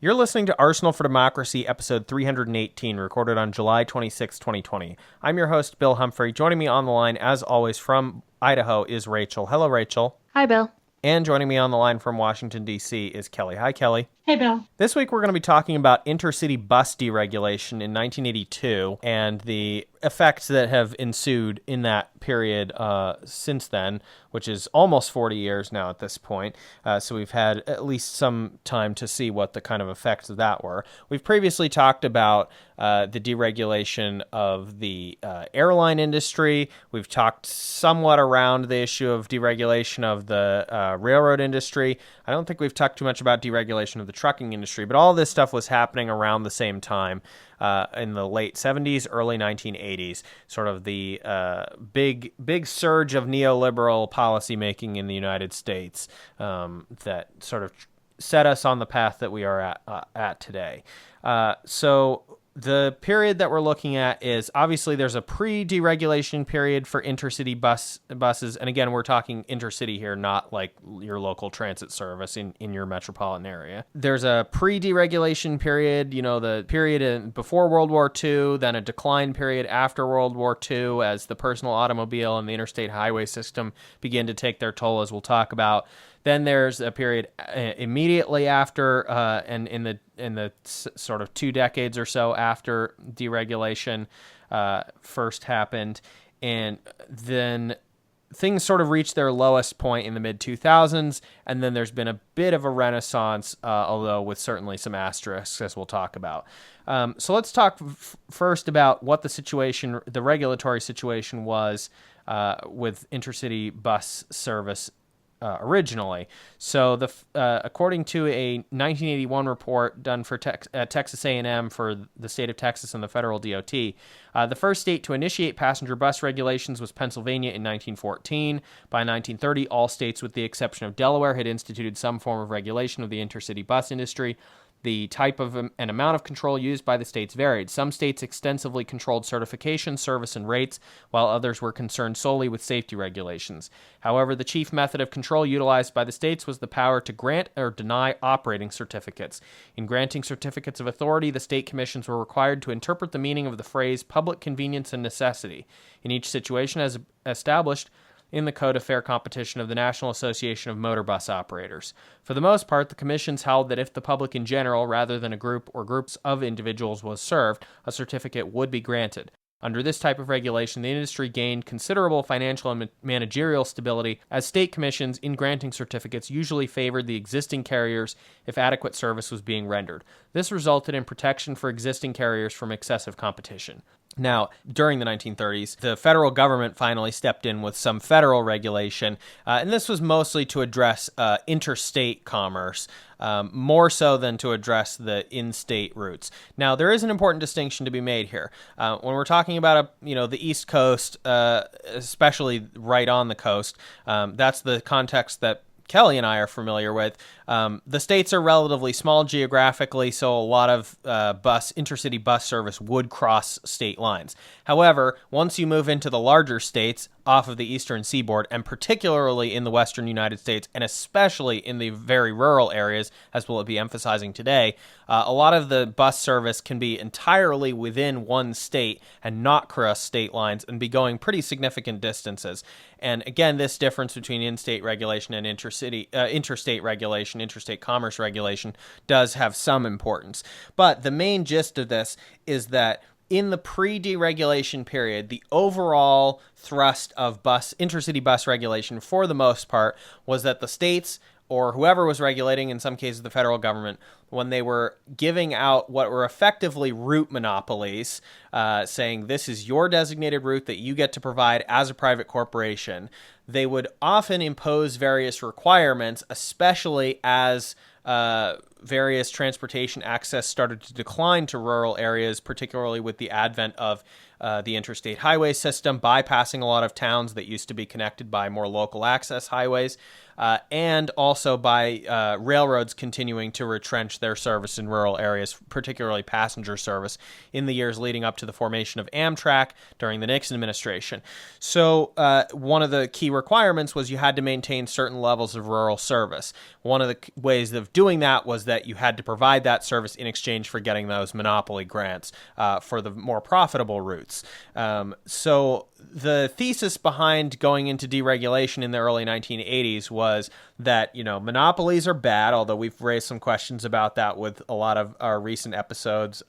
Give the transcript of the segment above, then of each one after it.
You're listening to Arsenal for Democracy, episode 318, recorded on July 26, 2020. I'm your host, Bill Humphrey. Joining me on the line, as always, from Idaho is Rachel. Hello, Rachel. Hi, Bill. And joining me on the line from Washington, D.C. is Kelley. Hi, Kelley. Hey, Bill. This week we're going to be talking about intercity bus deregulation in 1982 and the effects that have ensued in that period since then, which is almost 40 years now at this point. So we've had at least some time to see what the kind of effects of that were. We've previously talked about the deregulation of the airline industry. We've talked somewhat around the issue of deregulation of the railroad industry. I don't think we've talked too much about deregulation of the trucking industry, but all this stuff was happening around the same time in the late 70s, early 1980s, sort of the big surge of neoliberal policymaking in the United States that sort of set us on the path that we are at today. So the period that we're looking at is obviously there's a pre-deregulation period for intercity buses. And again, we're talking intercity here, not like your local transit service in your metropolitan area. There's a pre-deregulation period, the period before World War II, then a decline period after World War II as the personal automobile and the interstate highway system begin to take their toll, as we'll talk about. Then there's a period immediately after, and in the sort of 2 decades or so after deregulation first happened, and then things sort of reached their lowest point in the mid-2000s, and then there's been a bit of a renaissance, although with certainly some asterisks, as we'll talk about. So let's talk first about what the regulatory situation was with intercity bus service originally. So according to a 1981 report done for Texas A&M for the state of Texas and the federal DOT, the first state to initiate passenger bus regulations was Pennsylvania in 1914. By 1930, all states with the exception of Delaware had instituted some form of regulation of the intercity bus industry. The type of and amount of control used by the states varied. Some states extensively controlled certification, service, and rates, while others were concerned solely with safety regulations. However, the chief method of control utilized by the states was the power to grant or deny operating certificates. In granting certificates of authority, the state commissions were required to interpret the meaning of the phrase public convenience and necessity. In each situation, as established in the Code of Fair Competition of the National Association of Motor Bus Operators. For the most part, the commissions held that if the public in general, rather than a group or groups of individuals, was served, a certificate would be granted. Under this type of regulation, the industry gained considerable financial and managerial stability, as state commissions, in granting certificates, usually favored the existing carriers if adequate service was being rendered. This resulted in protection for existing carriers from excessive competition. Now, during the 1930s, the federal government finally stepped in with some federal regulation, and this was mostly to address interstate commerce, more so than to address the in-state routes. Now, there is an important distinction to be made here. When we're talking about the East Coast, especially right on the coast, that's the context that Kelley and I are familiar with. The states are relatively small geographically, so a lot of intercity bus service would cross state lines. However, once you move into the larger states off of the eastern seaboard, and particularly in the western United States, and especially in the very rural areas, as we'll be emphasizing today, a lot of the bus service can be entirely within one state and not cross state lines and be going pretty significant distances. And again, this difference between in-state regulation and interstate regulation, interstate commerce regulation, does have some importance. But the main gist of this is that in the pre-deregulation period, the overall thrust of intercity bus regulation, for the most part, was that the states, or whoever was regulating, in some cases the federal government, when they were giving out what were effectively route monopolies, saying this is your designated route that you get to provide as a private corporation, they would often impose various requirements, especially as various transportation access started to decline to rural areas, particularly with the advent of the interstate highway system, bypassing a lot of towns that used to be connected by more local access highways. and also by railroads continuing to retrench their service in rural areas, particularly passenger service, in the years leading up to the formation of Amtrak during the Nixon administration. So one of the key requirements was you had to maintain certain levels of rural service. One of the ways of doing that was that you had to provide that service in exchange for getting those monopoly grants for the more profitable routes. So the thesis behind going into deregulation in the early 1980s was that, monopolies are bad, although we've raised some questions about that with a lot of our recent episodes,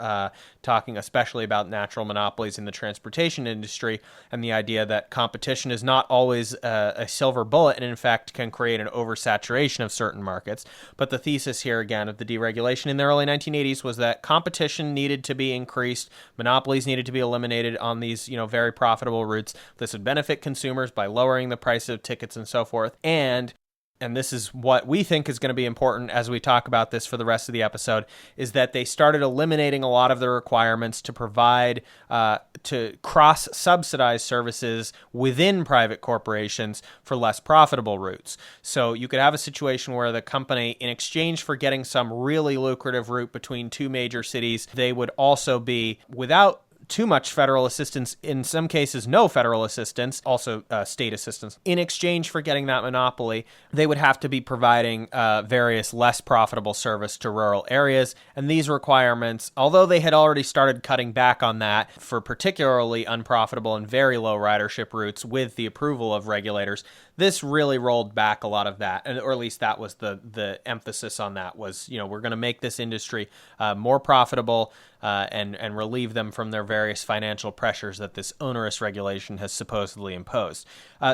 talking especially about natural monopolies in the transportation industry, and the idea that competition is not always a silver bullet and in fact can create an oversaturation of certain markets. But the thesis here again of the deregulation in the early 1980s was that competition needed to be increased, monopolies needed to be eliminated on these very profitable routes. This would benefit consumers by lowering the price of tickets and so forth. And this is what we think is going to be important as we talk about this for the rest of the episode, is that they started eliminating a lot of the requirements to provide, to cross-subsidize services within private corporations for less profitable routes. So you could have a situation where the company, in exchange for getting some really lucrative route between two major cities, they would also be, without too much federal assistance, in some cases no federal assistance, also state assistance. In exchange for getting that monopoly, they would have to be providing various less profitable service to rural areas. And these requirements, although they had already started cutting back on that for particularly unprofitable and very low ridership routes with the approval of regulators, this really rolled back a lot of that, or at least that was the emphasis on that was, we're going to make this industry more profitable and relieve them from their various financial pressures that this onerous regulation has supposedly imposed.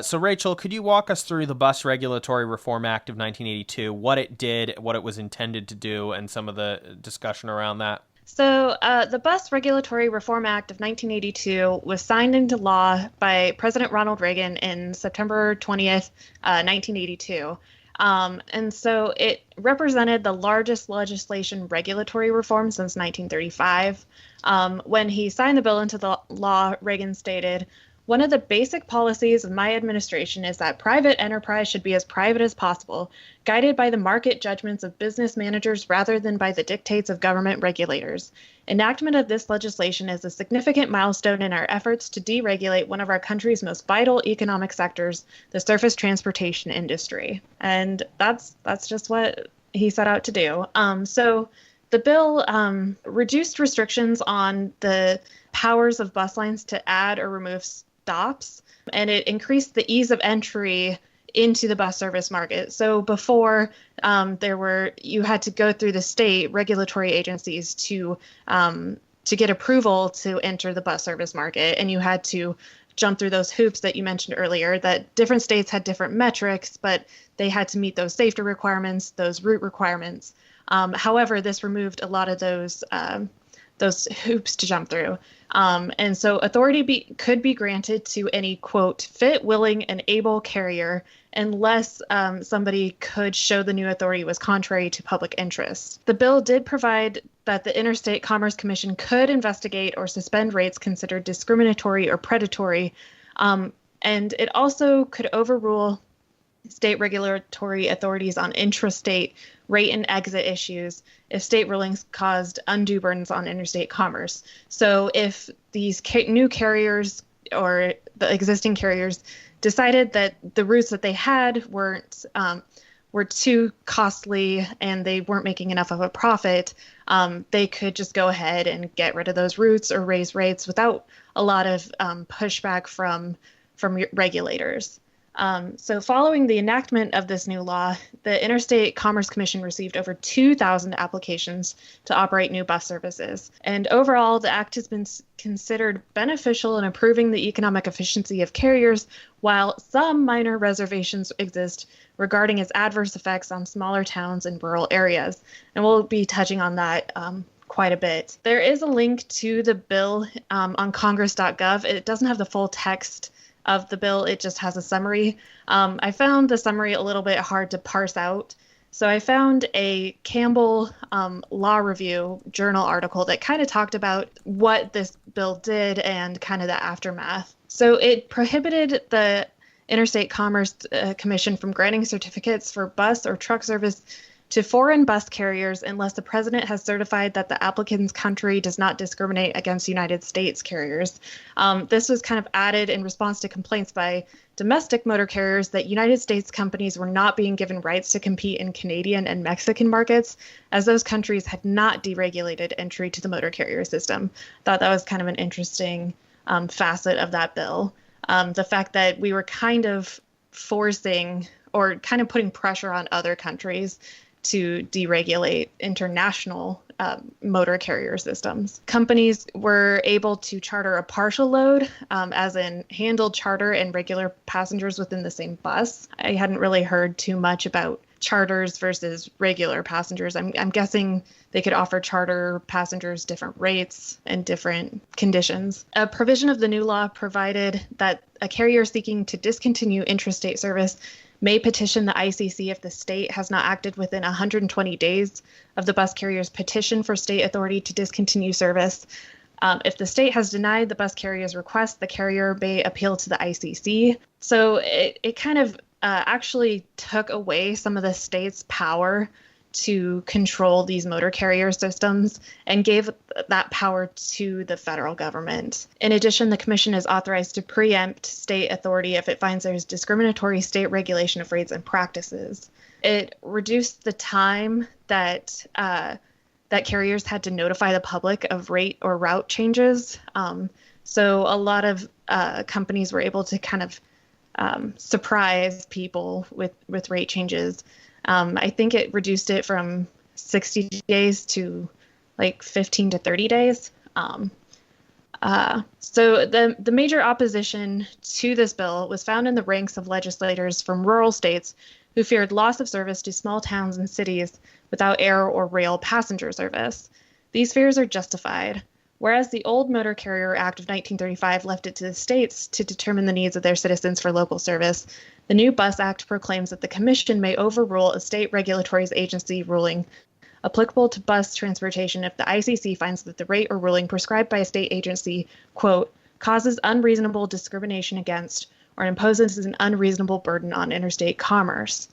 So Rachel, could you walk us through the Bus Regulatory Reform Act of 1982, what it did, what it was intended to do, and some of the discussion around that? So the Bus Regulatory Reform Act of 1982 was signed into law by President Ronald Reagan in September 20th, 1982. And so it represented the largest legislation regulatory reform since 1935. When he signed the bill into the law, Reagan stated, "One of the basic policies of my administration is that private enterprise should be as private as possible, guided by the market judgments of business managers rather than by the dictates of government regulators. Enactment of this legislation is a significant milestone in our efforts to deregulate one of our country's most vital economic sectors, the surface transportation industry." And that's just what he set out to do. So the bill reduced restrictions on the powers of bus lines to add or remove stops, and it increased the ease of entry into the bus service market. So before you had to go through the state regulatory agencies to get approval to enter the bus service market, and you had to jump through those hoops that you mentioned earlier, that different states had different metrics, but they had to meet those safety requirements, those route requirements. However, this removed a lot of those hoops to jump through. And so authority could be granted to any, quote, fit, willing, and able carrier unless somebody could show the new authority was contrary to public interest. The bill did provide that the Interstate Commerce Commission could investigate or suspend rates considered discriminatory or predatory, and it also could overrule state regulatory authorities on intrastate rate and exit issues if state rulings caused undue burdens on interstate commerce. So if these new carriers or the existing carriers decided that the routes that they had were too costly and they weren't making enough of a profit, they could just go ahead and get rid of those routes or raise rates without a lot of pushback from regulators. So following the enactment of this new law, the Interstate Commerce Commission received over 2,000 applications to operate new bus services. And overall, the act has been considered beneficial in improving the economic efficiency of carriers, while some minor reservations exist regarding its adverse effects on smaller towns and rural areas. And we'll be touching on that quite a bit. There is a link to the bill on congress.gov. It doesn't have the full text of the bill, it just has a summary. I found the summary a little bit hard to parse out. So I found a Campbell Law Review journal article that kind of talked about what this bill did and kind of the aftermath. So it prohibited the Interstate Commerce Commission from granting certificates for bus or truck service to foreign bus carriers unless the president has certified that the applicant's country does not discriminate against United States carriers. This was kind of added in response to complaints by domestic motor carriers that United States companies were not being given rights to compete in Canadian and Mexican markets, as those countries had not deregulated entry to the motor carrier system. Thought that was kind of an interesting facet of that bill. The fact that we were kind of forcing or kind of putting pressure on other countries to deregulate international motor carrier systems. Companies were able to charter a partial load, as in handle, charter, and regular passengers within the same bus. I hadn't really heard too much about charters versus regular passengers. I'm guessing they could offer charter passengers different rates and different conditions. A provision of the new law provided that a carrier seeking to discontinue intrastate service may petition the ICC if the state has not acted within 120 days of the bus carrier's petition for state authority to discontinue service. If the state has denied the bus carrier's request, the carrier may appeal to the ICC. So it kind of actually took away some of the state's power to control these motor carrier systems and gave that power to the federal government. In addition, the commission is authorized to preempt state authority if it finds there's discriminatory state regulation of rates and practices. It reduced the time that carriers had to notify the public of rate or route changes. So a lot of companies were able to kind of surprise people with rate changes. I think it reduced it from 60 days to like 15 to 30 days. So the major opposition to this bill was found in the ranks of legislators from rural states who feared loss of service to small towns and cities without air or rail passenger service. These fears are justified. Whereas the old Motor Carrier Act of 1935 left it to the states to determine the needs of their citizens for local service, the new Bus Act proclaims that the Commission may overrule a state regulatory agency ruling applicable to bus transportation if the ICC finds that the rate or ruling prescribed by a state agency, quote, causes unreasonable discrimination against or imposes an unreasonable burden on interstate commerce.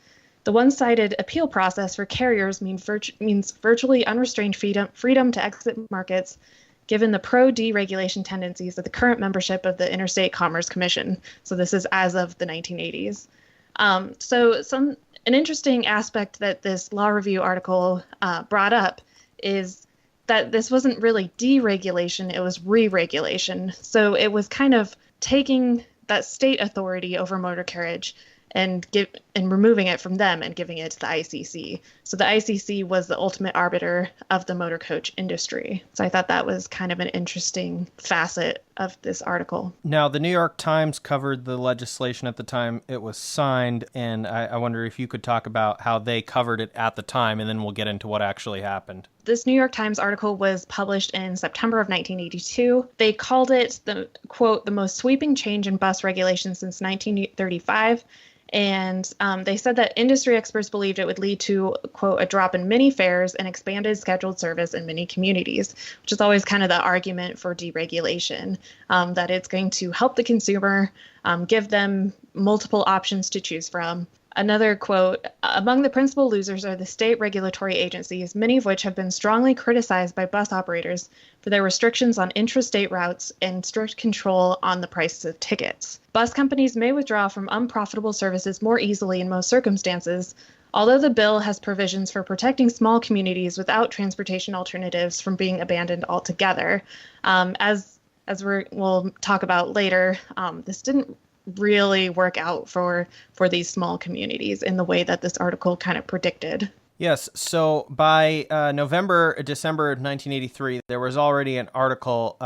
The one-sided appeal process for carriers means virtually unrestrained freedom to exit markets, given the pro-deregulation tendencies of the current membership of the Interstate Commerce Commission. So this is as of the 1980s. An interesting aspect that this law review article brought up is that this wasn't really deregulation, it was re-regulation. So it was kind of taking that state authority over motor carriage and removing it from them and giving it to the ICC. So the ICC was the ultimate arbiter of the motor coach industry. So I thought that was kind of an interesting facet of this article. Now, the New York Times covered the legislation at the time it was signed, and I wonder if you could talk about how they covered it at the time, and then we'll get into what actually happened. This New York Times article was published in September of 1982. They called it, the quote, the most sweeping change in bus regulation since 1935. And they said that industry experts believed it would lead to, quote, a drop in many fares and expanded scheduled service in many communities, which is always kind of the argument for deregulation, that it's going to help the consumer, give them multiple options to choose from. Another quote, among the principal losers are the state regulatory agencies, many of which have been strongly criticized by bus operators for their restrictions on intrastate routes and strict control on the prices of tickets. Bus companies may withdraw from unprofitable services more easily in most circumstances, although the bill has provisions for protecting small communities without transportation alternatives from being abandoned altogether. As we'll talk about later, this didn't really work out for these small communities in the way that this article kind of predicted. Yes, so by December 1983, there was already an article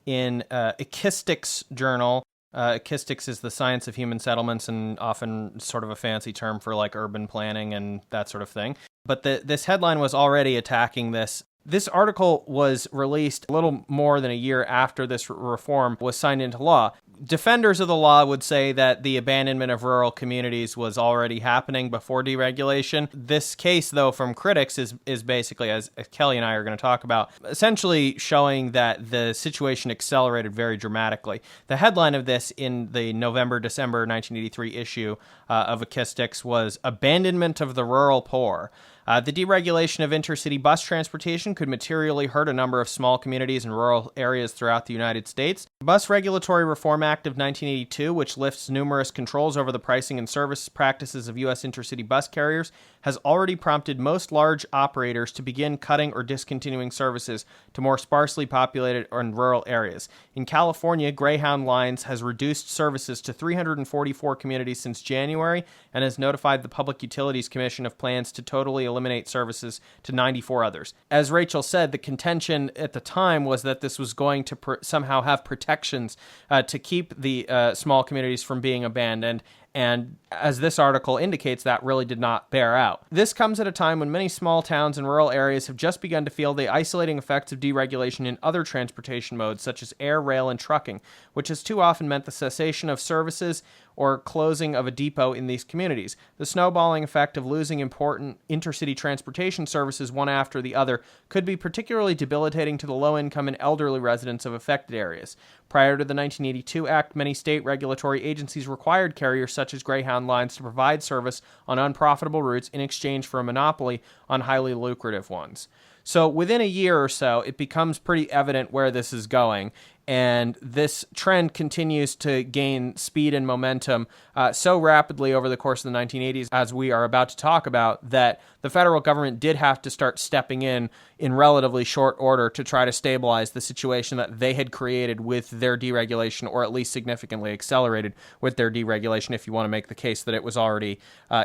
in Ekistics Journal. Ekistics is the science of human settlements and often sort of a fancy term for like urban planning and that sort of thing. But this headline was already attacking this. This article was released a little more than a year after this reform was signed into law. Defenders of the law would say that the abandonment of rural communities was already happening before deregulation. This case, though, from critics is basically, as Kelley and I are going to talk about, essentially showing that the situation accelerated very dramatically. The headline of this in the November-December 1983 issue of Ekistics was Abandonment of the Rural Poor. The deregulation of intercity bus transportation could materially hurt a number of small communities and rural areas throughout the United States. The Bus Regulatory Reform Act of 1982, which lifts numerous controls over the pricing and service practices of U.S. intercity bus carriers, has already prompted most large operators to begin cutting or discontinuing services to more sparsely populated and rural areas. In California, Greyhound Lines has reduced services to 344 communities since January and has notified the Public Utilities Commission of plans to totally eliminate services to 94 others. As Rachel said, the contention at the time was that this was going to somehow have protections to keep the small communities from being abandoned. And as this article indicates, that really did not bear out. This comes at a time when many small towns and rural areas have just begun to feel the isolating effects of deregulation in other transportation modes, such as air, rail, and trucking, which has too often meant the cessation of services or closing of a depot in these communities. The snowballing effect of losing important intercity transportation services one after the other could be particularly debilitating to the low-income and elderly residents of affected areas. Prior to the 1982 Act, many state regulatory agencies required carriers such as Greyhound Lines to provide service on unprofitable routes in exchange for a monopoly on highly lucrative ones. So within a year or so, it becomes pretty evident where this is going. And this trend continues to gain speed and momentum so rapidly over the course of the 1980s, as we are about to talk about, that the federal government did have to start stepping in relatively short order to try to stabilize the situation that they had created with their deregulation, or at least significantly accelerated with their deregulation, if you want to make the case that it was already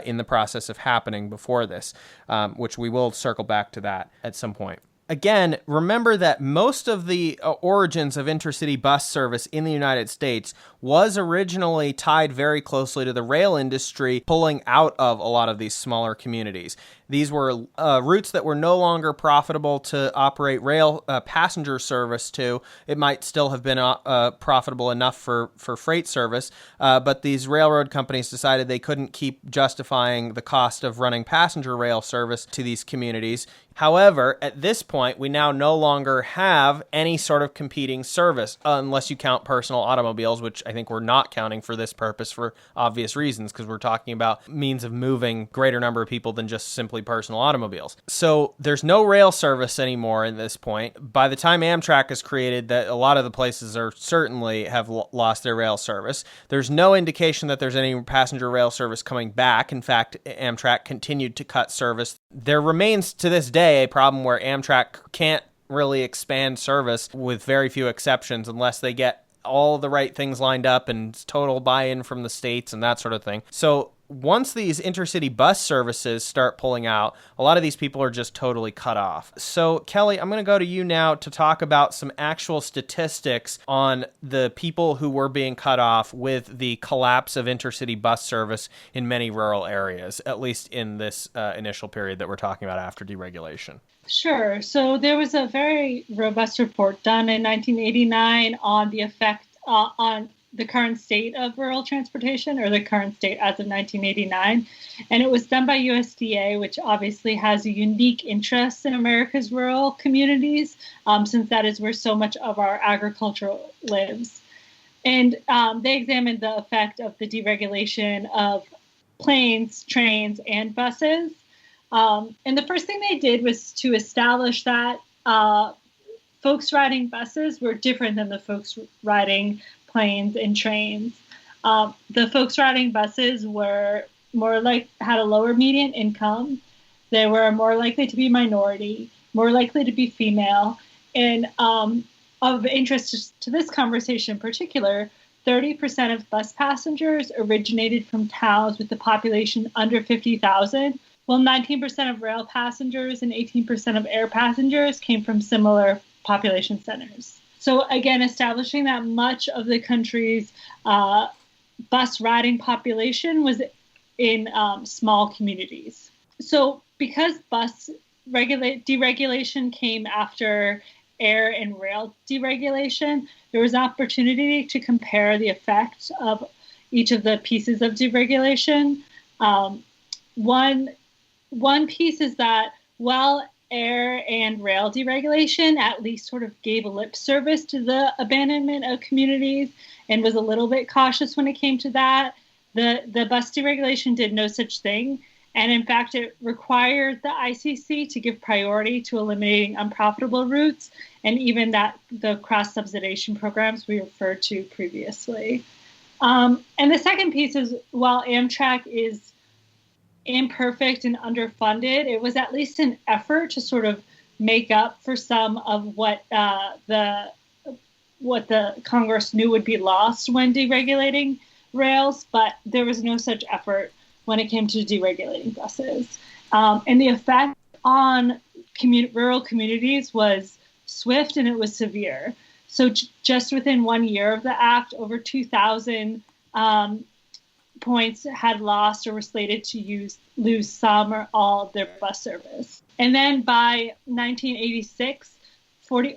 in the process of happening before this, which we will circle back to that at some point. Again, remember that most of the origins of intercity bus service in the United States was originally tied very closely to the rail industry pulling out of a lot of these smaller communities. These were routes that were no longer profitable to operate rail passenger service to. It might still have been profitable enough for freight service, but these railroad companies decided they couldn't keep justifying the cost of running passenger rail service to these communities. However, at this point, we now no longer have any sort of competing service, unless you count personal automobiles, which I think we're not counting for this purpose for obvious reasons, because we're talking about means of moving greater number of people than just simply personal automobiles. So there's no rail service anymore at this point. By the time Amtrak is created, that a lot of the places are certainly have lost their rail service. There's no indication that there's any passenger rail service coming back. In fact, Amtrak continued to cut service. There remains to this day a problem where Amtrak can't really expand service, with very few exceptions, unless they get all the right things lined up and total buy-in from the states and that sort of thing. So once these intercity bus services start pulling out, a lot of these people are just totally cut off. So, Kelley, I'm going to go to you now to talk about some actual statistics on the people who were being cut off with the collapse of intercity bus service in many rural areas, at least in this initial period that we're talking about after deregulation. Sure. So there was a very robust report done in 1989 on the effect on the current state of rural transportation, or the current state as of 1989. And it was done by USDA, which obviously has a unique interest in America's rural communities, since that is where so much of our agriculture lives. And they examined the effect of the deregulation of planes, trains, and buses. And the first thing they did was to establish that folks riding buses were different than the folks riding planes and trains. The folks riding buses were had a lower median income. They were more likely to be minority, more likely to be female. And of interest to this conversation in particular, 30% of bus passengers originated from towns with a population under 50,000, while 19% of rail passengers and 18% of air passengers came from similar population centers. So again, establishing that much of the country's bus riding population was in small communities. So because bus deregulation came after air and rail deregulation, there was an opportunity to compare the effect of each of the pieces of deregulation. One piece is that while air and rail deregulation at least sort of gave a lip service to the abandonment of communities and was a little bit cautious when it came to that, the bus deregulation did no such thing. And in fact, it required the ICC to give priority to eliminating unprofitable routes and even the cross-subsidization programs we referred to previously. And the second piece is, while Amtrak is imperfect and underfunded, it was at least an effort to sort of make up for some of what the Congress knew would be lost when deregulating rails, but there was no such effort when it came to deregulating buses. And the effect on rural communities was swift and it was severe. So just within 1 year of the act, over 2,000 points had lost or were slated to lose some or all of their bus service. And then by 1986,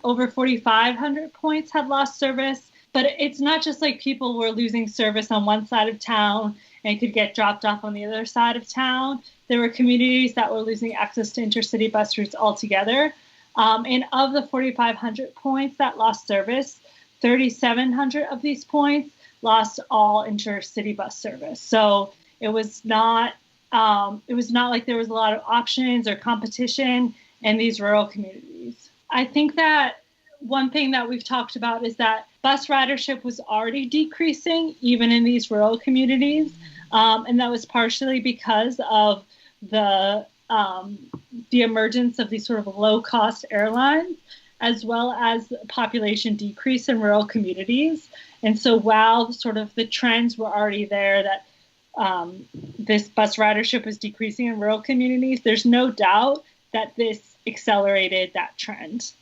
over 4,500 points had lost service. But it's not just like people were losing service on one side of town and could get dropped off on the other side of town. There were communities that were losing access to intercity bus routes altogether. And of the 4,500 points that lost service, 3,700 of these points lost all intercity bus service. So it was not like there was a lot of options or competition in these rural communities. I think that one thing that we've talked about is that bus ridership was already decreasing even in these rural communities. And that was partially because of the emergence of these sort of low-cost airlines, as well as population decrease in rural communities. And so while sort of the trends were already there that this bus ridership was decreasing in rural communities, there's no doubt that this accelerated that trend.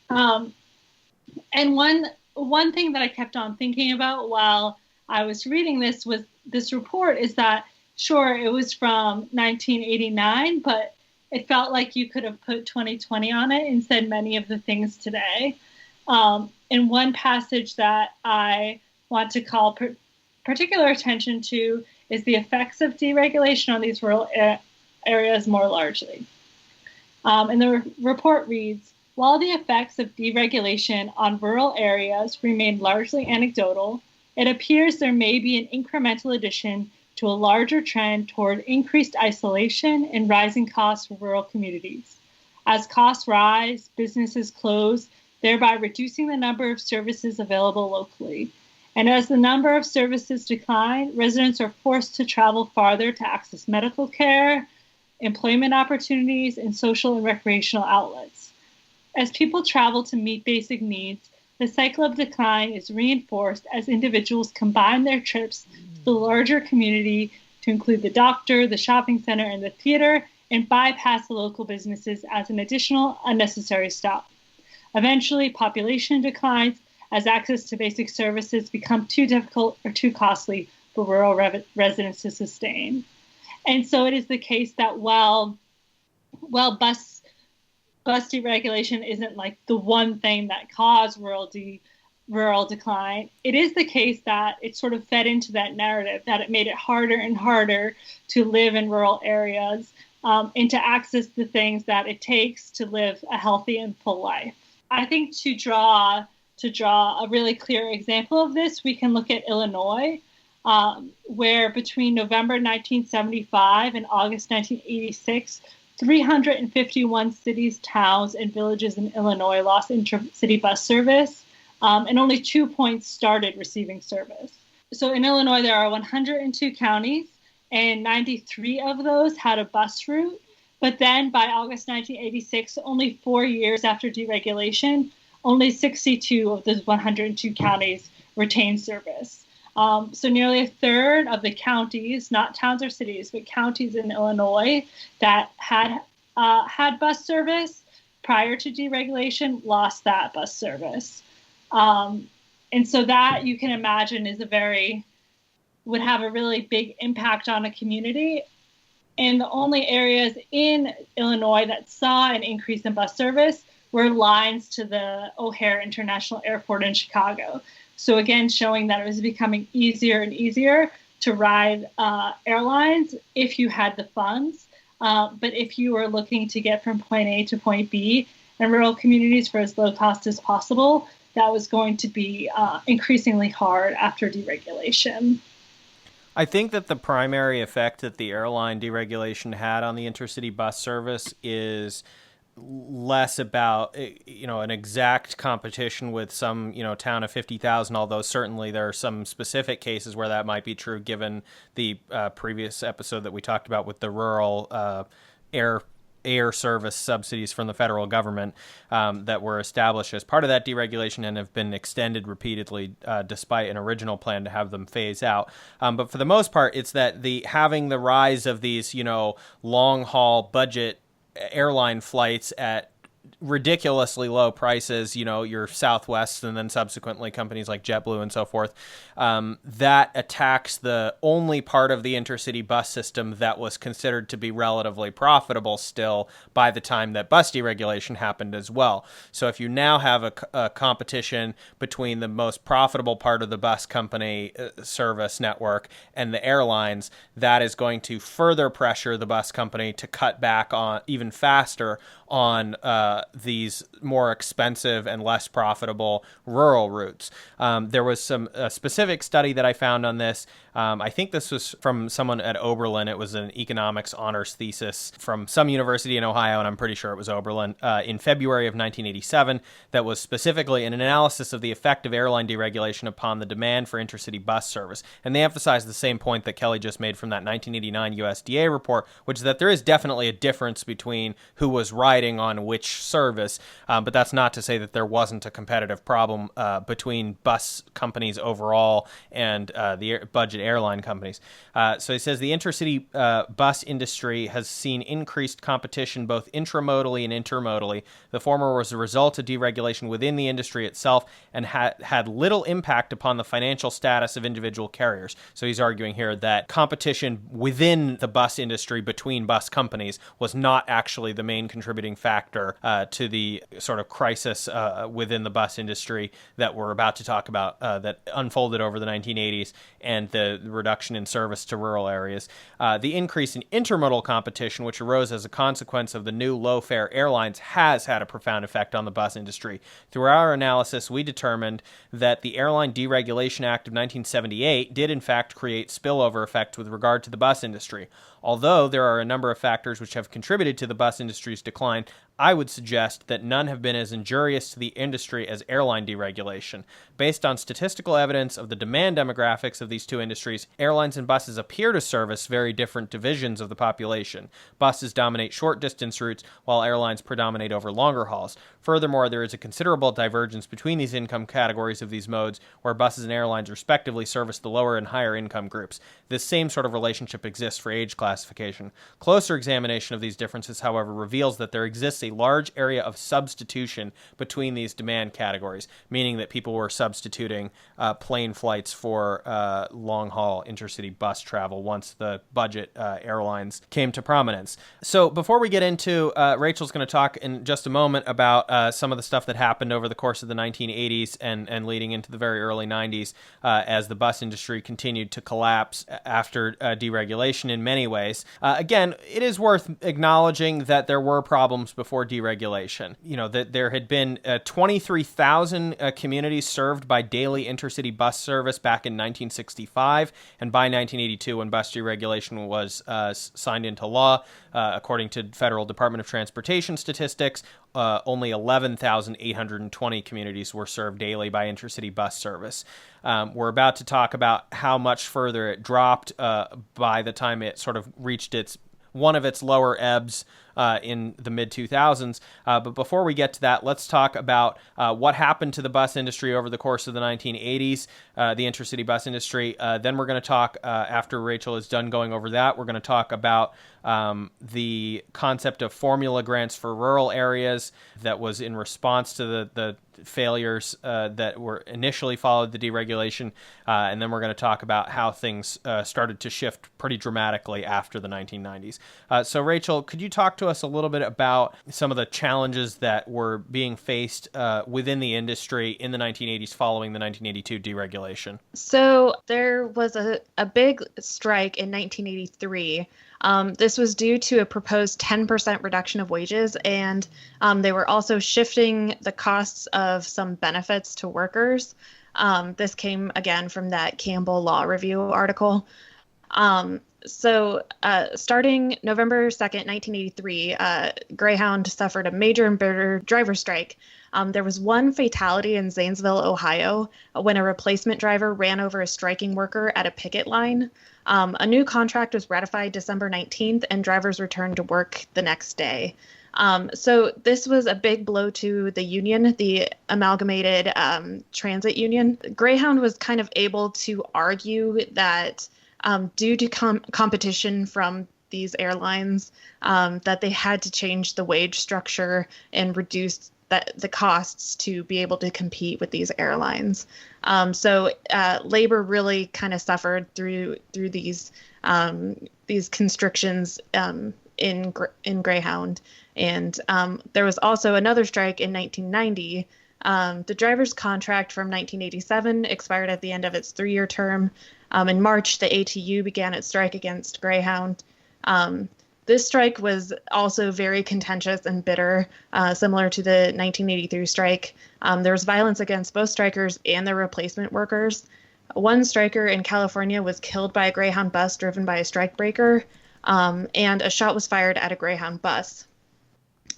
And one thing that I kept on thinking about while I was reading this report is that, sure, it was from 1989, but it felt like you could have put 2020 on it and said many of the things today. And one passage that I want to call particular attention to is the effects of deregulation on these rural areas more largely. And the report reads, while the effects of deregulation on rural areas remain largely anecdotal, it appears there may be an incremental addition to a larger trend toward increased isolation and rising costs for rural communities. As costs rise, businesses close, thereby reducing the number of services available locally. And as the number of services decline, residents are forced to travel farther to access medical care, employment opportunities, and social and recreational outlets. As people travel to meet basic needs, the cycle of decline is reinforced as individuals combine their trips to the larger community to include the doctor, the shopping center, and the theater, and bypass the local businesses as an additional unnecessary stop. Eventually, population declines as access to basic services become too difficult or too costly for rural residents to sustain. And so it is the case that while bus deregulation isn't like the one thing that caused rural decline, it is the case that it sort of fed into that narrative that it made it harder and harder to live in rural areas and to access the things that it takes to live a healthy and full life. I think to draw a really clear example of this, we can look at Illinois, where between November 1975 and August 1986, 351 cities, towns, and villages in Illinois lost intercity bus service, and only 2 points started receiving service. So in Illinois, there are 102 counties, and 93 of those had a bus route. But then by August 1986, only 4 years after deregulation, only 62 of those 102 counties retained service. So nearly a third of the counties, not towns or cities, but counties in Illinois that had bus service prior to deregulation lost that bus service. And so that, you can imagine, would have a really big impact on a community. And the only areas in Illinois that saw an increase in bus service were lines to the O'Hare International Airport in Chicago. So again, showing that it was becoming easier and easier to ride airlines if you had the funds. But if you were looking to get from point A to point B in rural communities for as low cost as possible, that was going to be increasingly hard after deregulation. I think that the primary effect that the airline deregulation had on the intercity bus service is less about an exact competition with some town of 50,000, although certainly there are some specific cases where that might be true given the previous episode that we talked about with the rural air service subsidies from the federal government that were established as part of that deregulation and have been extended repeatedly despite an original plan to have them phase out. But for the most part, it's that having the rise of these long haul budget airline flights at ridiculously low prices, your Southwest and then subsequently companies like JetBlue and so forth, that attacks the only part of the intercity bus system that was considered to be relatively profitable still by the time that bus deregulation happened as well. So if you now have a competition between the most profitable part of the bus company service network and the airlines, that is going to further pressure the bus company to cut back on even faster on these more expensive and less profitable rural routes. There was some specific study that I found on this. I think this was from someone at Oberlin. It was an economics honors thesis from some university in Ohio, and I'm pretty sure it was Oberlin, in February of 1987, that was specifically an analysis of the effect of airline deregulation upon the demand for intercity bus service. And they emphasized the same point that Kelley just made from that 1989 USDA report, which is that there is definitely a difference between who was riding on which service, but that's not to say that there wasn't a competitive problem between bus companies overall and the budget airline companies. So he says the intercity bus industry has seen increased competition both intramodally and intermodally. The former was a result of deregulation within the industry itself and had little impact upon the financial status of individual carriers. So he's arguing here that competition within the bus industry between bus companies was not actually the main contributing factor to the sort of crisis within the bus industry that we're about to talk about that unfolded over the 1980s and the reduction in service to rural areas. The increase in intermodal competition, which arose as a consequence of the new low-fare airlines, has had a profound effect on the bus industry. Through our analysis, we determined that the Airline Deregulation Act of 1978 did in fact create spillover effects with regard to the bus industry. Although there are a number of factors which have contributed to the bus industry's decline, I would suggest that none have been as injurious to the industry as airline deregulation. Based on statistical evidence of the demand demographics of these two industries, airlines and buses appear to service very different divisions of the population. Buses dominate short-distance routes, while airlines predominate over longer hauls. Furthermore, there is a considerable divergence between these income categories of these modes, where buses and airlines respectively service the lower and higher income groups. This same sort of relationship exists for age classification. Closer examination of these differences, however, reveals that there exists a large area of substitution between these demand categories, meaning that people were substituting plane flights for long-haul intercity bus travel once the budget airlines came to prominence. So before we get into, Rachel's going to talk in just a moment about some of the stuff that happened over the course of the 1980s and leading into the very early 90s as the bus industry continued to collapse after deregulation in many ways. Again, it is worth acknowledging that there were problems before deregulation. That there had been 23,000 communities served by daily intercity bus service back in 1965, and by 1982, when bus deregulation was signed into law, according to Federal Department of Transportation statistics, only 11,820 communities were served daily by intercity bus service. We're about to talk about how much further it dropped by the time it sort of reached one of its lower ebbs in the mid-2000s. But before we get to that, let's talk about what happened to the bus industry over the course of the 1980s, the intercity bus industry. Then we're going to talk, after Rachel is done going over that, we're going to talk about the concept of formula grants for rural areas that was in response to the failures that were initially followed the deregulation. And then we're going to talk about how things started to shift pretty dramatically after the 1990s. So Rachel, could you talk to us a little bit about some of the challenges that were being faced within the industry in the 1980s following the 1982 deregulation? So there was a big strike in 1983. This was due to a proposed 10% reduction of wages, and they were also shifting the costs of some benefits to workers. This came, again, from that Campbell Law Review article. Starting November 2nd, 1983, Greyhound suffered a major and bitter driver strike. There was one fatality in Zanesville, Ohio, when a replacement driver ran over a striking worker at a picket line. A new contract was ratified December 19th, and drivers returned to work the next day. So this was a big blow to the union, the Amalgamated Transit Union. Greyhound was kind of able to argue that due to competition from these airlines, that they had to change the wage structure and reduce the costs to be able to compete with these airlines. Labor really kind of suffered through these constrictions in Greyhound. And there was also another strike in 1990. The driver's contract from 1987 expired at the end of its 3-year term. In March, the ATU began its strike against Greyhound. This strike was also very contentious and bitter, similar to the 1983 strike. There was violence against both strikers and their replacement workers. One striker in California was killed by a Greyhound bus driven by a strikebreaker, and a shot was fired at a Greyhound bus.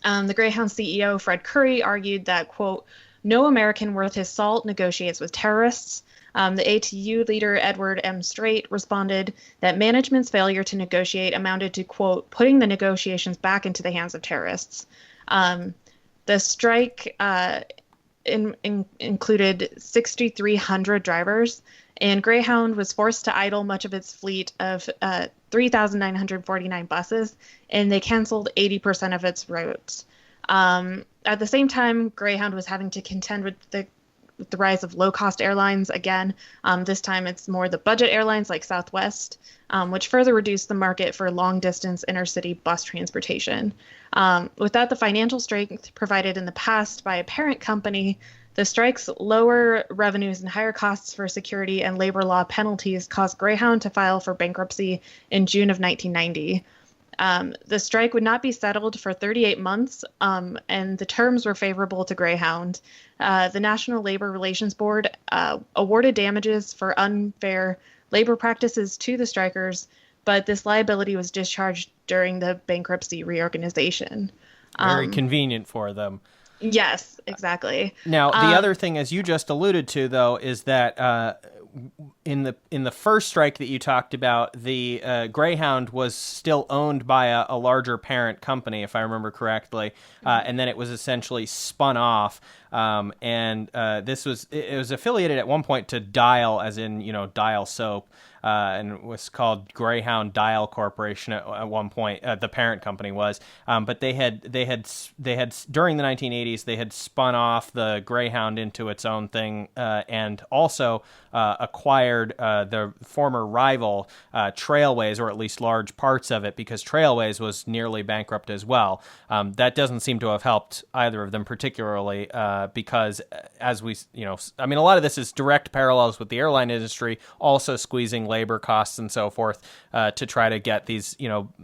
The Greyhound CEO, Fred Curry, argued that, quote, "No American worth his salt negotiates with terrorists." The ATU leader, Edward M. Strait, responded that management's failure to negotiate amounted to, quote, "putting the negotiations back into the hands of terrorists." The strike included 6,300 drivers, and Greyhound was forced to idle much of its fleet of 3,949 buses, and they canceled 80% of its routes. At the same time, Greyhound was having to contend with the rise of low-cost airlines again. This time it's more the budget airlines like Southwest, which further reduced the market for long-distance intercity bus transportation. Without the financial strength provided in the past by a parent company, the strike's lower revenues and higher costs for security and labor law penalties caused Greyhound to file for bankruptcy in June of 1990. The strike would not be settled for 38 months, and the terms were favorable to Greyhound. The National Labor Relations Board awarded damages for unfair labor practices to the strikers, but this liability was discharged during the bankruptcy reorganization. Very convenient for them. Yes, exactly. Now, the other thing, as you just alluded to, though, is that in the first strike that you talked about, the Greyhound was still owned by a larger parent company, if I remember correctly, and then it was essentially spun off. It was affiliated at one point to Dial, as in Dial soap. And it was called Greyhound Dial Corporation at one point. The parent company was, but they had during the 1980s they had spun off the Greyhound into its own thing, and also acquired the former rival Trailways, or at least large parts of it, because Trailways was nearly bankrupt as well. That doesn't seem to have helped either of them particularly, because as we, a lot of this is direct parallels with the airline industry, also squeezing labor costs and so forth to try to get these,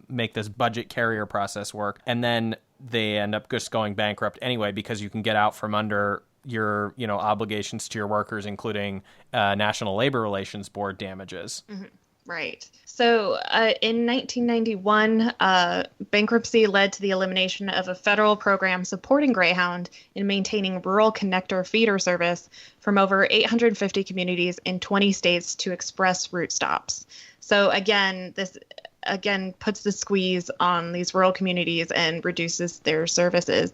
make this budget carrier process work. And then they end up just going bankrupt anyway, because you can get out from under your, obligations to your workers, including National Labor Relations Board damages. Mm-hmm. Right. So in 1991, bankruptcy led to the elimination of a federal program supporting Greyhound in maintaining rural connector feeder service from over 850 communities in 20 states to express route stops. So this puts the squeeze on these rural communities and reduces their services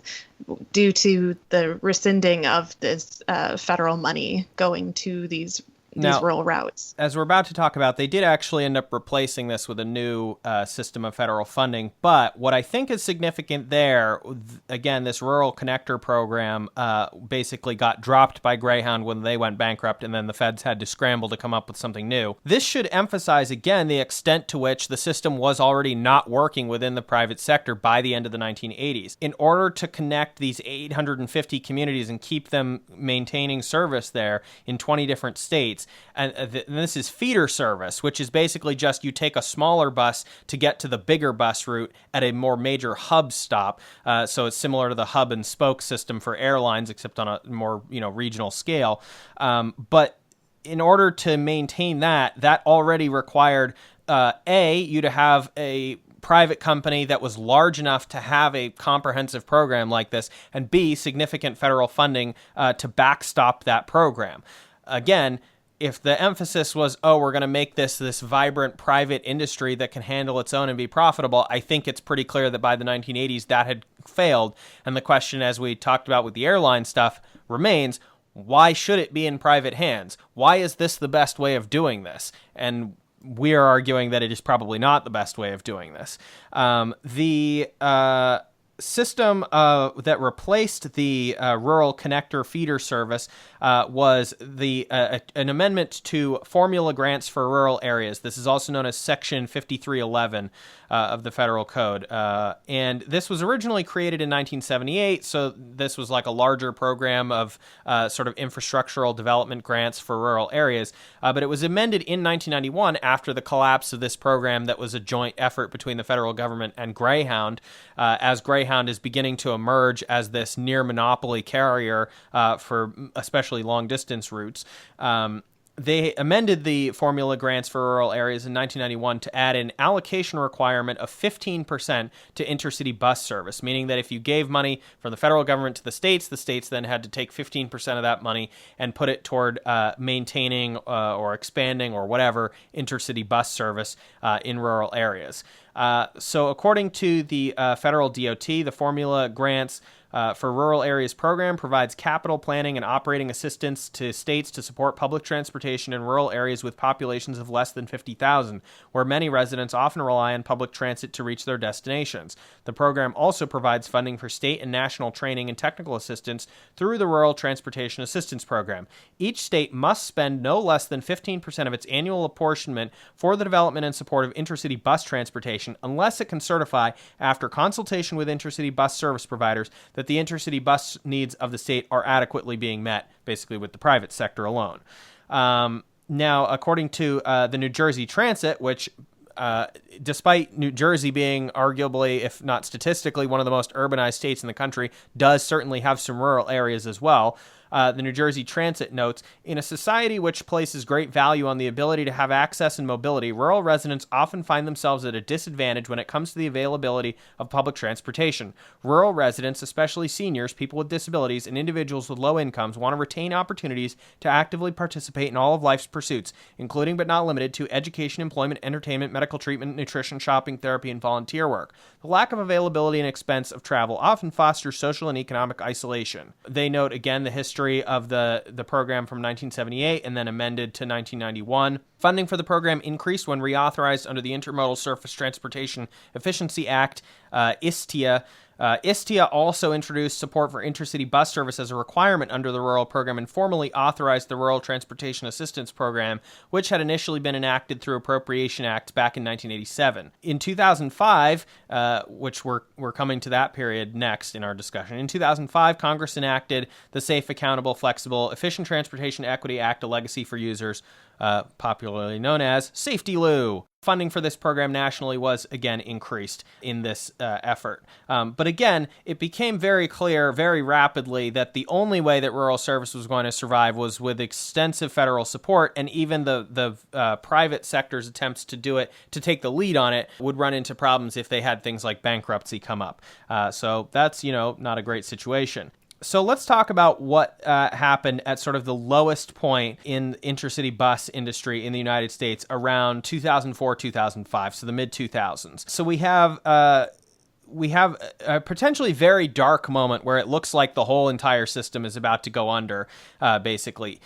due to the rescinding of this federal money going to these rural routes. As we're about to talk about, they did actually end up replacing this with a new system of federal funding. But what I think is significant there, again, this rural connector program basically got dropped by Greyhound when they went bankrupt, and then the feds had to scramble to come up with something new. This should emphasize, again, the extent to which the system was already not working within the private sector by the end of the 1980s. In order to connect these 850 communities and keep them maintaining service there in 20 different states, and this is feeder service, which is basically just you take a smaller bus to get to the bigger bus route at a more major hub stop. So it's similar to the hub and spoke system for airlines, except on a more regional scale. But in order to maintain that already required you to have a private company that was large enough to have a comprehensive program like this, and B, significant federal funding to backstop that program. Again, if the emphasis was, we're going to make this vibrant private industry that can handle its own and be profitable, I think it's pretty clear that by the 1980s that had failed. And the question, as we talked about with the airline stuff, remains, why should it be in private hands? Why is this the best way of doing this? And we are arguing that it is probably not the best way of doing this. The system that replaced the rural connector feeder service was an amendment to formula grants for rural areas. This is also known as Section 5311 of the Federal Code. And this was originally created in 1978, so this was like a larger program of sort of infrastructural development grants for rural areas. But it was amended in 1991 after the collapse of this program that was a joint effort between the federal government and Greyhound, as Greyhound is beginning to emerge as this near monopoly carrier for especially long-distance routes. They amended the formula grants for rural areas in 1991 to add an allocation requirement of 15% to intercity bus service, meaning that if you gave money from the federal government to the states then had to take 15% of that money and put it toward maintaining or expanding or whatever intercity bus service in rural areas. So according to the federal DOT, the formula grants for rural areas program provides capital planning and operating assistance to states to support public transportation in rural areas with populations of less than 50,000, where many residents often rely on public transit to reach their destinations. The program also provides funding for state and national training and technical assistance through the Rural Transportation Assistance Program. Each state must spend no less than 15% of its annual apportionment for the development and support of intercity bus transportation, unless it can certify, after consultation with intercity bus service providers, that the intercity bus needs of the state are adequately being met, basically with the private sector alone. Now, according to the New Jersey Transit, which despite New Jersey being arguably, if not statistically, one of the most urbanized states in the country, does certainly have some rural areas as well. The New Jersey Transit notes, in a society which places great value on the ability to have access and mobility, rural residents often find themselves at a disadvantage when it comes to the availability of public transportation. Rural residents, especially seniors, people with disabilities, and individuals with low incomes, want to retain opportunities to actively participate in all of life's pursuits, including but not limited to education, employment, entertainment, medical treatment, nutrition, shopping, therapy, and volunteer work. The lack of availability and expense of travel often fosters social and economic isolation. They note again the history of the program from 1978 and then amended to 1991. Funding for the program increased when reauthorized under the Intermodal Surface Transportation Efficiency Act, ISTIA. ISTIA also introduced support for intercity bus service as a requirement under the rural program and formally authorized the Rural Transportation Assistance Program, which had initially been enacted through Appropriation Act back in 1987. In 2005, which we're coming to that period next in our discussion, in 2005, Congress enacted the Safe, Accountable, Flexible, Efficient Transportation Equity Act, a legacy for users, popularly known as Safety Lou. Funding for this program nationally was, again, increased in this effort. But again, it became very clear very rapidly that the only way that rural service was going to survive was with extensive federal support, and even the private sector's attempts to do it, to take the lead on it, would run into problems if they had things like bankruptcy come up. So that's, not a great situation. So let's talk about what happened at sort of the lowest point in intercity bus industry in the United States around 2004, 2005, so the mid-2000s. So we have a potentially very dark moment where it looks like the whole entire system is about to go under, basically.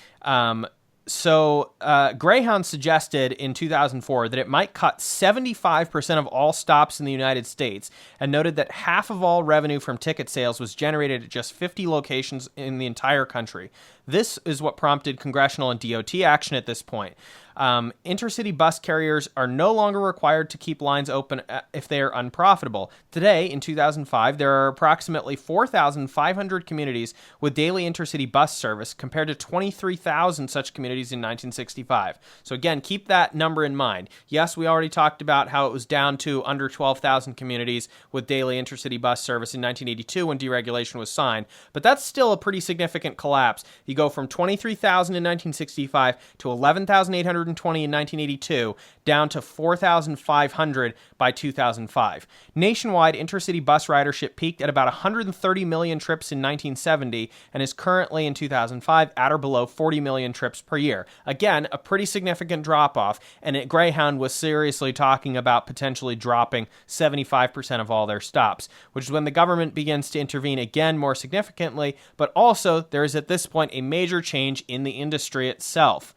So Greyhound suggested in 2004 that it might cut 75% of all stops in the United States, and noted that half of all revenue from ticket sales was generated at just 50 locations in the entire country. This is what prompted congressional and DOT action at this point. Intercity bus carriers are no longer required to keep lines open if they are unprofitable. Today, in 2005, there are approximately 4,500 communities with daily intercity bus service compared to 23,000 such communities in 1965. So again, keep that number in mind. Yes, we already talked about how it was down to under 12,000 communities with daily intercity bus service in 1982 when deregulation was signed, but that's still a pretty significant collapse. You go from 23,000 in 1965 to 11,800 120 in 1982 down to 4,500 by 2005. Nationwide, intercity bus ridership peaked at about 130 million trips in 1970 and is currently in 2005 at or below 40 million trips per year. Again, a pretty significant drop-off, and Greyhound was seriously talking about potentially dropping 75% of all their stops, which is when the government begins to intervene again more significantly, but also there is at this point a major change in the industry itself.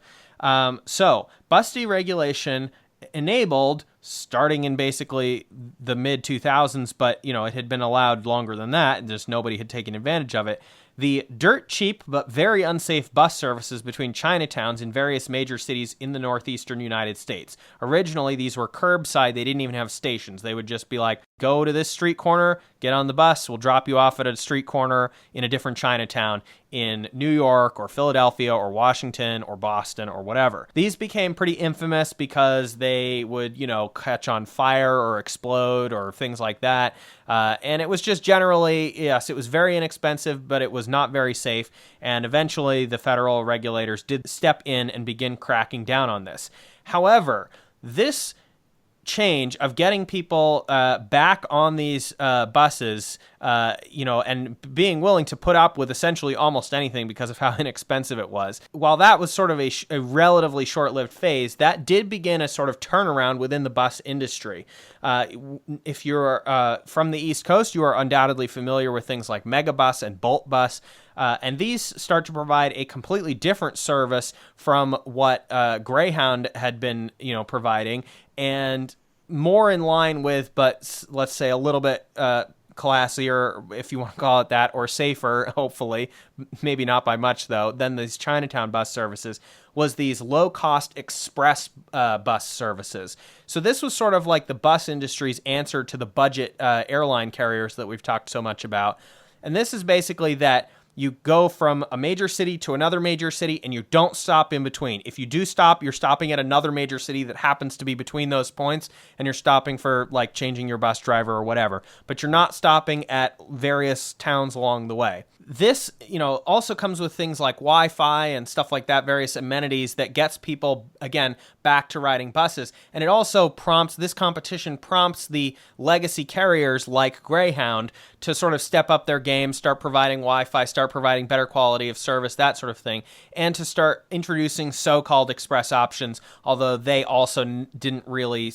So, bus deregulation enabled, starting in basically the mid-2000s, but, it had been allowed longer than that, and just nobody had taken advantage of it, the dirt cheap but very unsafe bus services between Chinatowns in various major cities in the northeastern United States. Originally, these were curbside. They didn't even have stations. They would just be like, go to this street corner, get on the bus, we'll drop you off at a street corner in a different Chinatown in New York or Philadelphia or Washington or Boston or whatever. These became pretty infamous because they would, catch on fire or explode or things like that. And it was just generally, yes, it was very inexpensive, but it was not very safe. And eventually the federal regulators did step in and begin cracking down on this. However, this change of getting people back on these buses, and being willing to put up with essentially almost anything because of how inexpensive it was. While that was sort of a relatively short-lived phase, that did begin a sort of turnaround within the bus industry. If you're from the East Coast, you are undoubtedly familiar with things like Megabus and Bolt Bus. And these start to provide a completely different service from what Greyhound had been, providing, and more in line with, but let's say a little bit classier, if you want to call it that, or safer, hopefully, maybe not by much though, than these Chinatown bus services, was these low-cost express bus services. So this was sort of like the bus industry's answer to the budget airline carriers that we've talked so much about. And this is basically that you go from a major city to another major city and you don't stop in between. If you do stop, you're stopping at another major city that happens to be between those points, and you're stopping for like changing your bus driver or whatever, but you're not stopping at various towns along the way. This, also comes with things like Wi-Fi and stuff like that, various amenities that gets people, again, back to riding buses. And it also this competition prompts the legacy carriers like Greyhound to sort of step up their game, start providing Wi-Fi, start providing better quality of service, that sort of thing, and to start introducing so-called express options, although they also didn't really,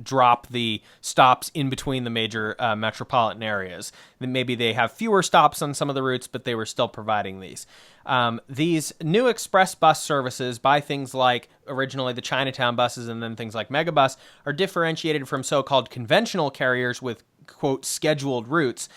drop the stops in between the major metropolitan areas. Maybe they have fewer stops on some of the routes, but they were still providing these. These new express bus services by things like originally the Chinatown buses and then things like Megabus are differentiated from so-called conventional carriers with, quote, scheduled routes,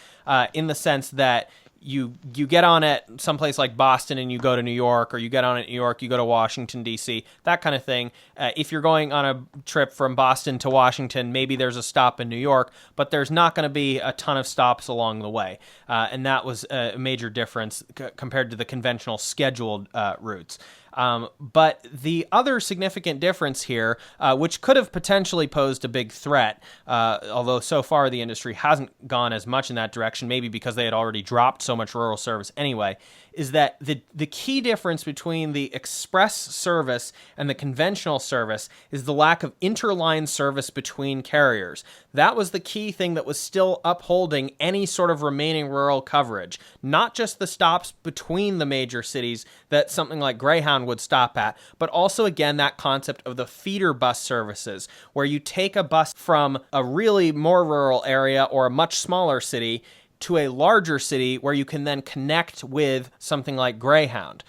in the sense that you get on at someplace like Boston and you go to New York, or you get on at New York, you go to Washington, D.C., that kind of thing. If you're going on a trip from Boston to Washington, maybe there's a stop in New York, but there's not going to be a ton of stops along the way. And that was a major difference compared to the conventional scheduled routes. But the other significant difference here, which could have potentially posed a big threat, although so far the industry hasn't gone as much in that direction, maybe because they had already dropped so much rural service anyway, is that the key difference between the express service and the conventional service is the lack of interline service between carriers. That was the key thing that was still upholding any sort of remaining rural coverage, not just the stops between the major cities that something like Greyhound would stop at, but also, again, that concept of the feeder bus services, where you take a bus from a really more rural area or a much smaller city to a larger city where you can then connect with something like Greyhound.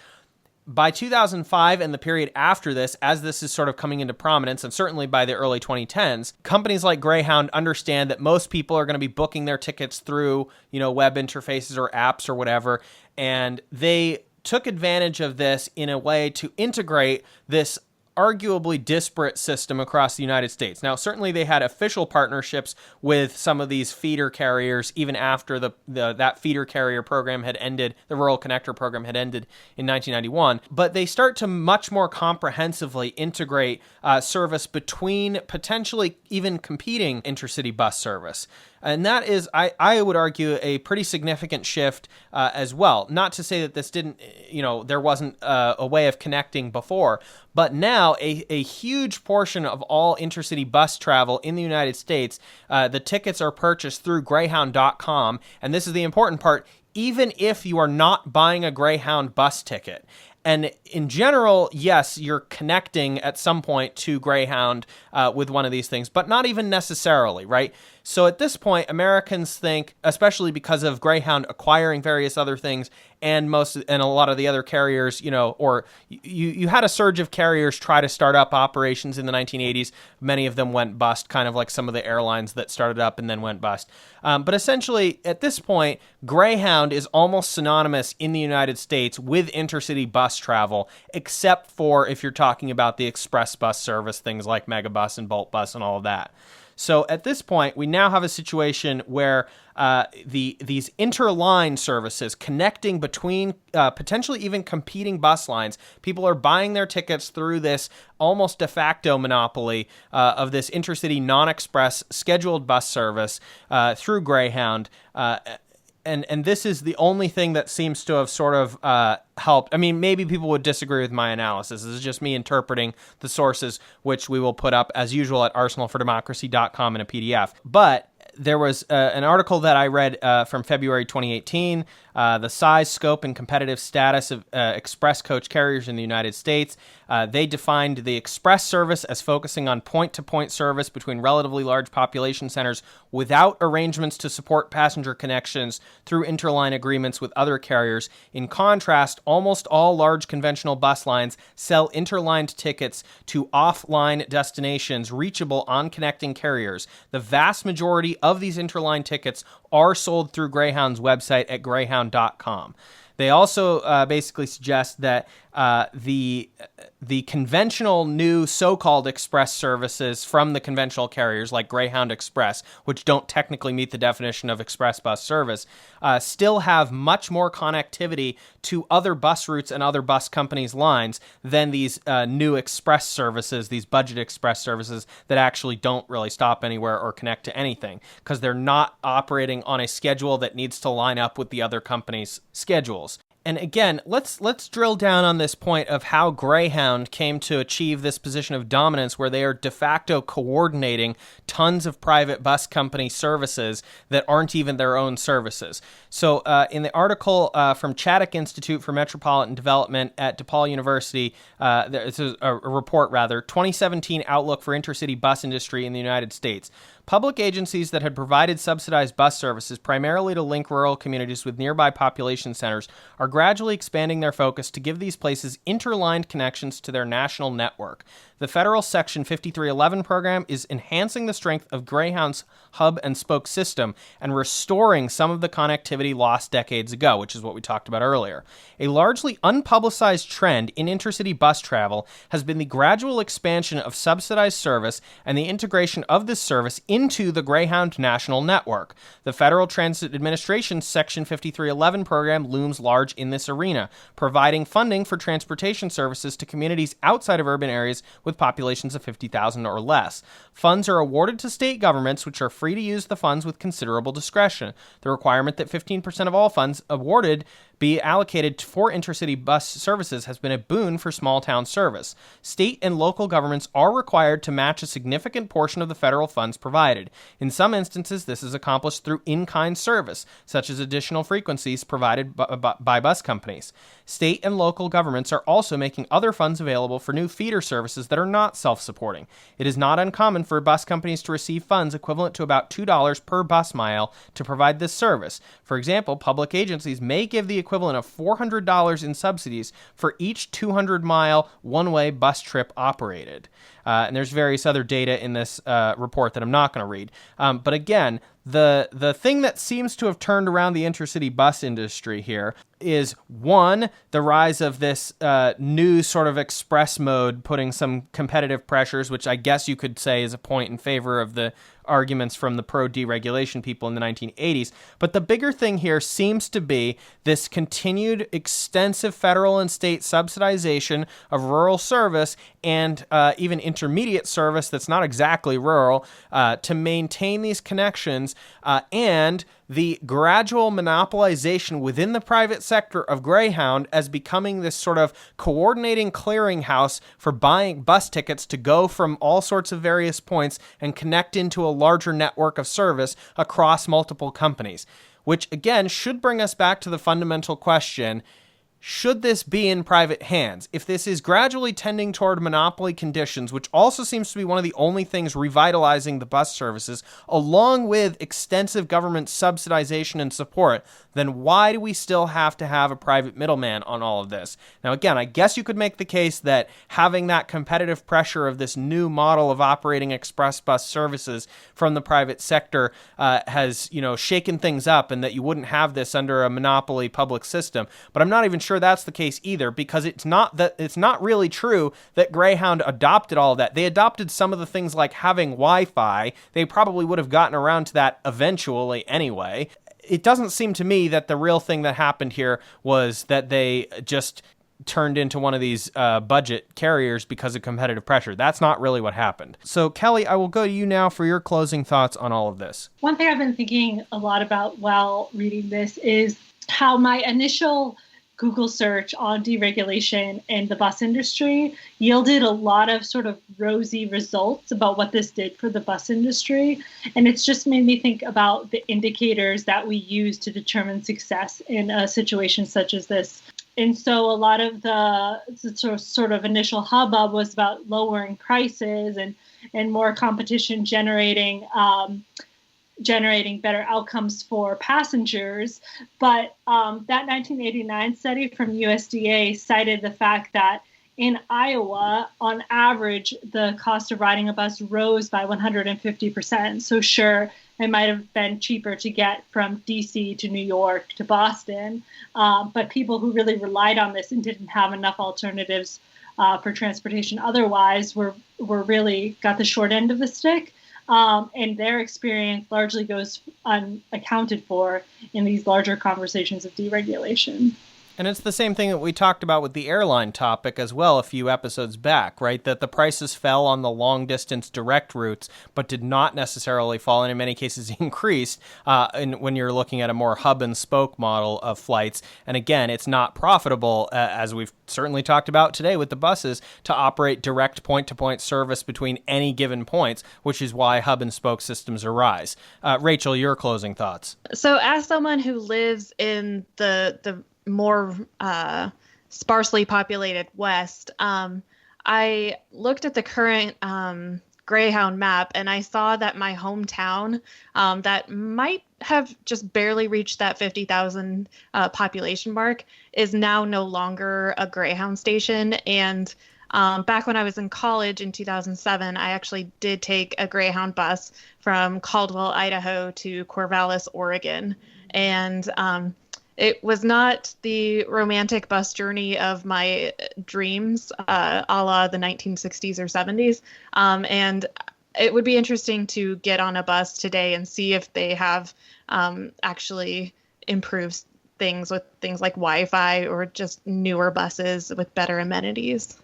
By 2005 and the period after this, as this is sort of coming into prominence, and certainly by the early 2010s, companies like Greyhound understand that most people are going to be booking their tickets through, web interfaces or apps or whatever, and they took advantage of this in a way to integrate this arguably disparate system across the United States. Now, certainly they had official partnerships with some of these feeder carriers even after that feeder carrier program had ended, the Rural Connector program had ended in 1991, but they start to much more comprehensively integrate service between potentially even competing intercity bus service. And that is, I would argue, a pretty significant shift as well. Not to say that this didn't, there wasn't a way of connecting before, but now now, a huge portion of all intercity bus travel in the United States, the tickets are purchased through Greyhound.com. And this is the important part, even if you are not buying a Greyhound bus ticket. And in general, yes, you're connecting at some point to Greyhound with one of these things, but not even necessarily, right? So at this point, Americans think, especially because of Greyhound acquiring various other things and a lot of the other carriers, or you had a surge of carriers try to start up operations in the 1980s. Many of them went bust, kind of like some of the airlines that started up and then went bust. But essentially, at this point, Greyhound is almost synonymous in the United States with intercity bus travel, except for if you're talking about the express bus service, things like Megabus and Bolt Bus and all of that. So at this point, we now have a situation where these interline services connecting between potentially even competing bus lines, people are buying their tickets through this almost de facto monopoly of this intercity non-express scheduled bus service through Greyhound. And this is the only thing that seems to have sort of helped. I mean, maybe people would disagree with my analysis. This is just me interpreting the sources, which we will put up, as usual, at arsenalfordemocracy.com in a PDF. But there was an article that I read from February 2018, the size, scope, and competitive status of express coach carriers in the United States. They defined the express service as focusing on point-to-point service between relatively large population centers without arrangements to support passenger connections through interline agreements with other carriers. In contrast, almost all large conventional bus lines sell interlined tickets to offline destinations reachable on connecting carriers. The vast majority of these interline tickets are sold through Greyhound's website at greyhound.com. They also basically suggest that the conventional new so-called express services from the conventional carriers like Greyhound Express, which don't technically meet the definition of express bus service, still have much more connectivity to other bus routes and other bus companies' lines than these new express services, these budget express services that actually don't really stop anywhere or connect to anything because they're not operating on a schedule that needs to line up with the other companies' schedules. And again, let's drill down on this point of how Greyhound came to achieve this position of dominance where they are de facto coordinating tons of private bus company services that aren't even their own services. So in the article from Chaddock Institute for Metropolitan Development at DePaul University, this is a report, 2017 Outlook for Intercity Bus Industry in the United States. Public agencies that had provided subsidized bus services primarily to link rural communities with nearby population centers are gradually expanding their focus to give these places interlined connections to their national network. The federal Section 5311 program is enhancing the strength of Greyhound's hub and spoke system and restoring some of the connectivity lost decades ago, which is what we talked about earlier. A largely unpublicized trend in intercity bus travel has been the gradual expansion of subsidized service and the integration of this service into the Greyhound national network. The Federal Transit Administration's Section 5311 program looms large in this arena, providing funding for transportation services to communities outside of urban areas with populations of 50,000 or less. Funds are awarded to state governments, which are free to use the funds with considerable discretion. The requirement that 15% of all funds awarded be allocated for intercity bus services has been a boon for small town service. State and local governments are required to match a significant portion of the federal funds provided. In some instances, this is accomplished through in-kind service, such as additional frequencies provided by bus companies. State and local governments are also making other funds available for new feeder services that are not self-supporting. It is not uncommon for bus companies to receive funds equivalent to about $2 per bus mile to provide this service. For example, public agencies may give the equivalent of $400 in subsidies for each 200-mile one-way bus trip operated. And there's various other data in this report that I'm not going to read. But again, the thing that seems to have turned around the intercity bus industry here is, one, the rise of this new sort of express mode, putting some competitive pressures, which I guess you could say is a point in favor of the arguments from the pro-deregulation people in the 1980s. But the bigger thing here seems to be this continued extensive federal and state subsidization of rural service and even intermediate service that's not exactly rural to maintain these connections and the gradual monopolization within the private sector of Greyhound as becoming this sort of coordinating clearinghouse for buying bus tickets to go from all sorts of various points and connect into a larger network of service across multiple companies, which again should bring us back to the fundamental question: should this be in private hands? If this is gradually tending toward monopoly conditions, which also seems to be one of the only things revitalizing the bus services, along with extensive government subsidization and support, then why do we still have to have a private middleman on all of this? Now, again, I guess you could make the case that having that competitive pressure of this new model of operating express bus services from the private sector has, shaken things up, and that you wouldn't have this under a monopoly public system. But I'm not even sure that's the case either, because it's not really true that Greyhound adopted all of that. They adopted some of the things like having Wi-Fi. They probably would have gotten around to that eventually anyway. It doesn't seem to me that the real thing that happened here was that they just turned into one of these budget carriers because of competitive pressure. That's not really what happened. So, Kelley, I will go to you now for your closing thoughts on all of this. One thing I've been thinking a lot about while reading this is how my initial Google search on deregulation in the bus industry yielded a lot of sort of rosy results about what this did for the bus industry. And it's just made me think about the indicators that we use to determine success in a situation such as this. And so a lot of the sort of initial hubbub was about lowering prices and more competition generating better outcomes for passengers. But that 1989 study from USDA cited the fact that in Iowa, on average, the cost of riding a bus rose by 150%. So sure, it might have been cheaper to get from DC to New York to Boston, but people who really relied on this and didn't have enough alternatives for transportation otherwise were really got the short end of the stick. And their experience largely goes unaccounted for in these larger conversations of deregulation. And it's the same thing that we talked about with the airline topic as well a few episodes back, right? That the prices fell on the long-distance direct routes, but did not necessarily fall, and in many cases increased when you're looking at a more hub-and-spoke model of flights. And again, it's not profitable, as we've certainly talked about today with the buses, to operate direct point-to-point service between any given points, which is why hub-and-spoke systems arise. Rachel, your closing thoughts. So as someone who lives in the more sparsely populated West, I looked at the current Greyhound map, and I saw that my hometown, that might have just barely reached that 50,000 population mark, is now no longer a Greyhound station. And back when I was in college in 2007, I actually did take a Greyhound bus from Caldwell, Idaho to Corvallis, Oregon. And it was not the romantic bus journey of my dreams, a la the 1960s or 70s. And it would be interesting to get on a bus today and see if they have actually improved things with things like Wi-Fi or just newer buses with better amenities.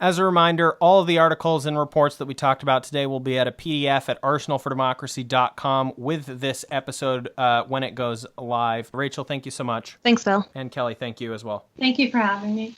As a reminder, all of the articles and reports that we talked about today will be at a PDF at arsenalfordemocracy.com with this episode when it goes live. Rachel, thank you so much. Thanks, Phil. And Kelley, thank you as well. Thank you for having me.